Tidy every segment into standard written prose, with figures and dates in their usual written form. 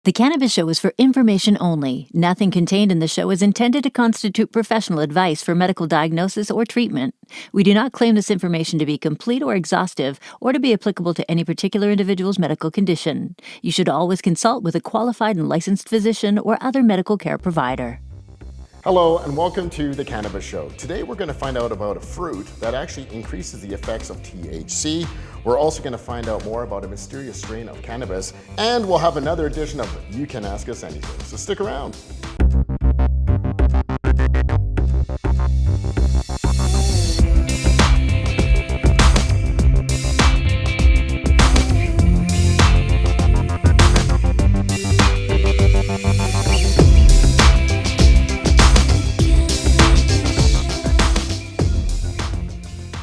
The Cannabis Show is for information only. Nothing contained in the show is intended to constitute professional advice for medical diagnosis or treatment. We do not claim this information to be complete or exhaustive or to be applicable to any particular individual's medical condition. You should always consult with a qualified and licensed physician or other medical care provider. Hello and welcome to the Cannabis Show. Today we're going to find out about a fruit that actually increases the effects of THC. We're also going to find out more about a mysterious strain of cannabis, and we'll have another edition of You Can Ask Us Anything. So stick around.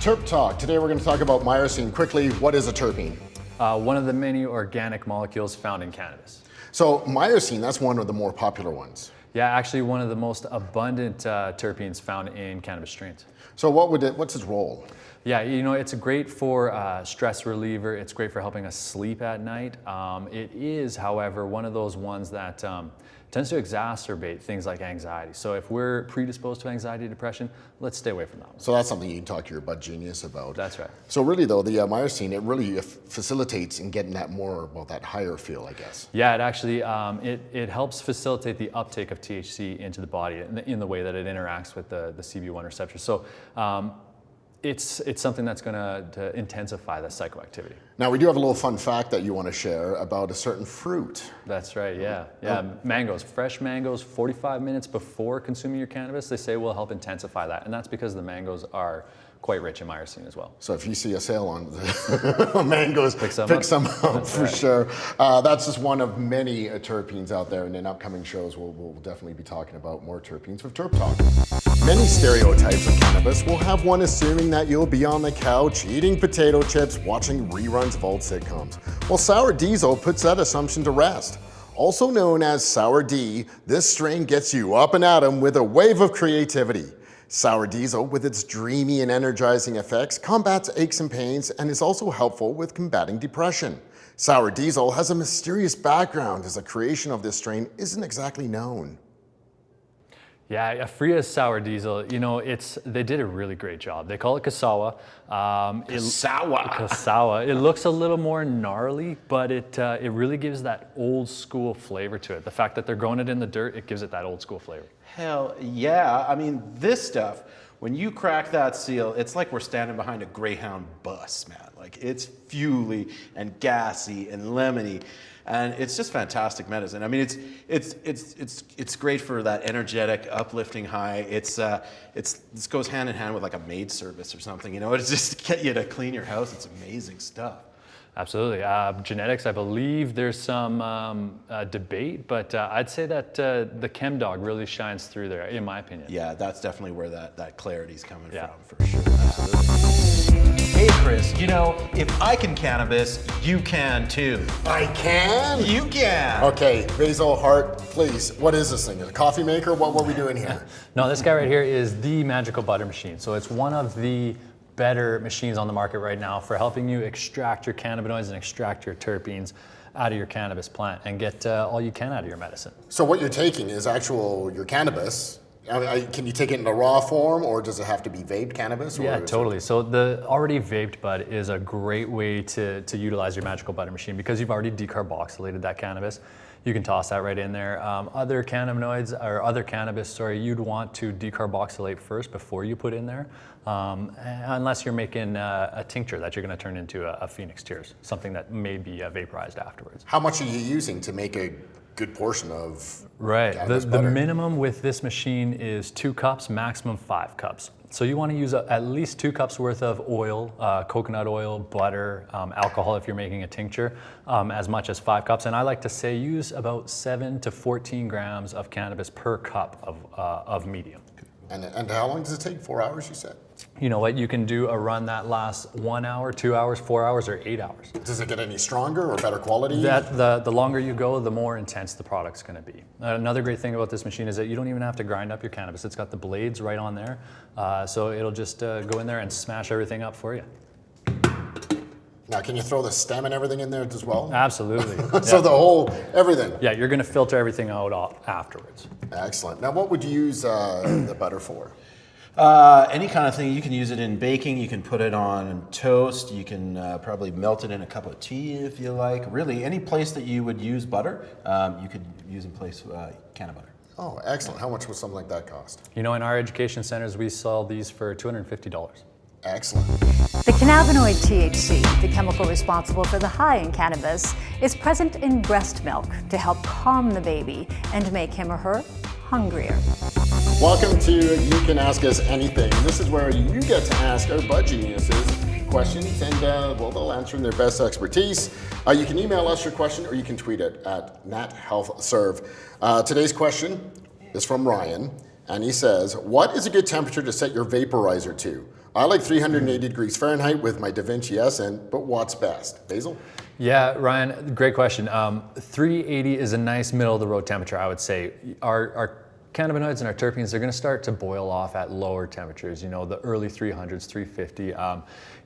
Terp Talk. Today we're going to talk about myrcene. Quickly, what is a terpene? One of the many organic molecules found in cannabis. So myrcene, that's one of the more popular ones. Yeah, actually one of the most abundant terpenes found in cannabis strains. So what's its role? Yeah, you know, it's great for stress reliever. It's great for helping us sleep at night. It is, however, one of those ones that tends to exacerbate things like anxiety. So if we're predisposed to anxiety, depression, let's stay away from that one. So that's something you can talk to your bud genius about. That's right. So really though, the myrcene, it really facilitates in getting that more, well, that higher feel, I guess. Yeah, it actually, it helps facilitate the uptake of THC into the body in the way that it interacts with the CB1 receptor. So it's something that's going to intensify the psychoactivity. Now we do have a little fun fact that you want to share about a certain fruit. That's right, yeah. Mangoes, fresh mangoes, 45 minutes before consuming your cannabis, they say will help intensify that. And that's because the mangoes are quite rich in myrcene as well. So if you see a sale on mangoes, pick some up for right. Sure. That's just one of many terpenes out there, and in upcoming shows we'll definitely be talking about more terpenes with Terp Talk. Many stereotypes of cannabis will have one assuming that you'll be on the couch eating potato chips watching reruns of old sitcoms. Well, Sour Diesel puts that assumption to rest. Also known as Sour D, this strain gets you up and at 'em with a wave of creativity. Sour Diesel, with its dreamy and energizing effects, combats aches and pains and is also helpful with combating depression. Sour Diesel has a mysterious background as the creation of this strain isn't exactly known. Yeah, Afria's Sour Diesel, you know, they did a really great job. They call it Kasawa. Kasawa. It looks a little more gnarly, but it really gives that old school flavor to it. The fact that they're growing it in the dirt, it gives it that old school flavor. Hell yeah. I mean, this stuff, when you crack that seal, it's like we're standing behind a Greyhound bus, man. Like, it's fuely and gassy and lemony. And it's just fantastic medicine. I mean, it's great for that energetic, uplifting high. This goes hand in hand with like a maid service or something. You know, it's just to get you to clean your house. It's amazing stuff. Absolutely. Genetics, I believe there's some debate, but I'd say that the Chem Dog really shines through there, in my opinion. Yeah, that's definitely where that clarity's coming from, for sure. Absolutely. Hey Chris, you know, if I can cannabis, you can too. I can? You can! Okay, Basil Hart, please, what is this thing? A coffee maker? What are we doing here? No, this guy right here is the magical butter machine. So it's one of the better machines on the market right now for helping you extract your cannabinoids and extract your terpenes out of your cannabis plant and get all you can out of your medicine. So what you're taking is your cannabis. Can you take it in a raw form, or does it have to be vaped cannabis? Yeah, totally. So the already vaped bud is a great way to utilize your magical butter machine because you've already decarboxylated that cannabis. You can toss that right in there. Other cannabinoids or other cannabis, you'd want to decarboxylate first before you put in there, unless you're making a tincture that you're going to turn into a Phoenix Tears, something that may be vaporized afterwards. How much are you using to make a good portion of cannabis butter? The minimum with this machine is 2 cups, maximum 5 cups. So you want to use at least 2 cups worth of oil, coconut oil, butter, alcohol if you're making a tincture, as much as 5 cups. And I like to say use about 7 to 14 grams of cannabis per cup of medium. And how long does it take? 4 hours, you said? You know what, you can do a run that lasts 1 hour, 2 hours, 4 hours, or 8 hours. Does it get any stronger or better quality? The longer you go, the more intense the product's gonna be. Another great thing about this machine is that you don't even have to grind up your cannabis. It's got the blades right on there. So it'll just go in there and smash everything up for you. Now, can you throw the stem and everything in there as well? Absolutely. So the whole, everything. Yeah, you're going to filter everything out afterwards. Excellent. Now, what would you use the butter for? Any kind of thing. You can use it in baking. You can put it on toast. You can probably melt it in a cup of tea if you like. Really, any place that you would use butter, you could use in place can of butter. Oh, excellent. How much would something like that cost? You know, in our education centers, we sell these for $250. Excellent. The cannabinoid THC, the chemical responsible for the high in cannabis, is present in breast milk to help calm the baby and make him or her hungrier. Welcome to You Can Ask Us Anything. This is where you get to ask our Bud Geniuses questions, and well, they'll answer in their best expertise. You can email us your question, or you can tweet it at NatHealthServe. Today's question is from Ryan, and he says, what is a good temperature to set your vaporizer to? I like 380 degrees Fahrenheit with my DaVinci S in, but what's best? Basil? Yeah, Ryan, great question. 380 is a nice middle of the road temperature, I would say. Our cannabinoids and our terpenes, they're going to start to boil off at lower temperatures, you know, the early 300s, 350.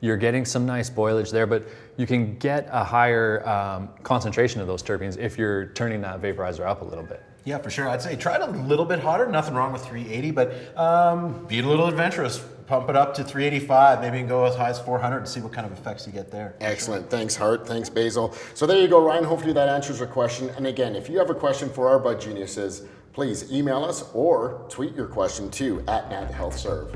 You're getting some nice boilage there, but you can get a higher concentration of those terpenes if you're turning that vaporizer up a little bit. Yeah, for sure. I'd say try it a little bit hotter. Nothing wrong with 380, but be a little adventurous. Pump it up to 385, maybe you can go as high as 400 and see what kind of effects you get there. Excellent. Sure. Thanks, Hart. Thanks, Basil. So there you go, Ryan. Hopefully that answers your question. And again, if you have a question for our Bud Geniuses, please email us or tweet your question to @NatHealthServe.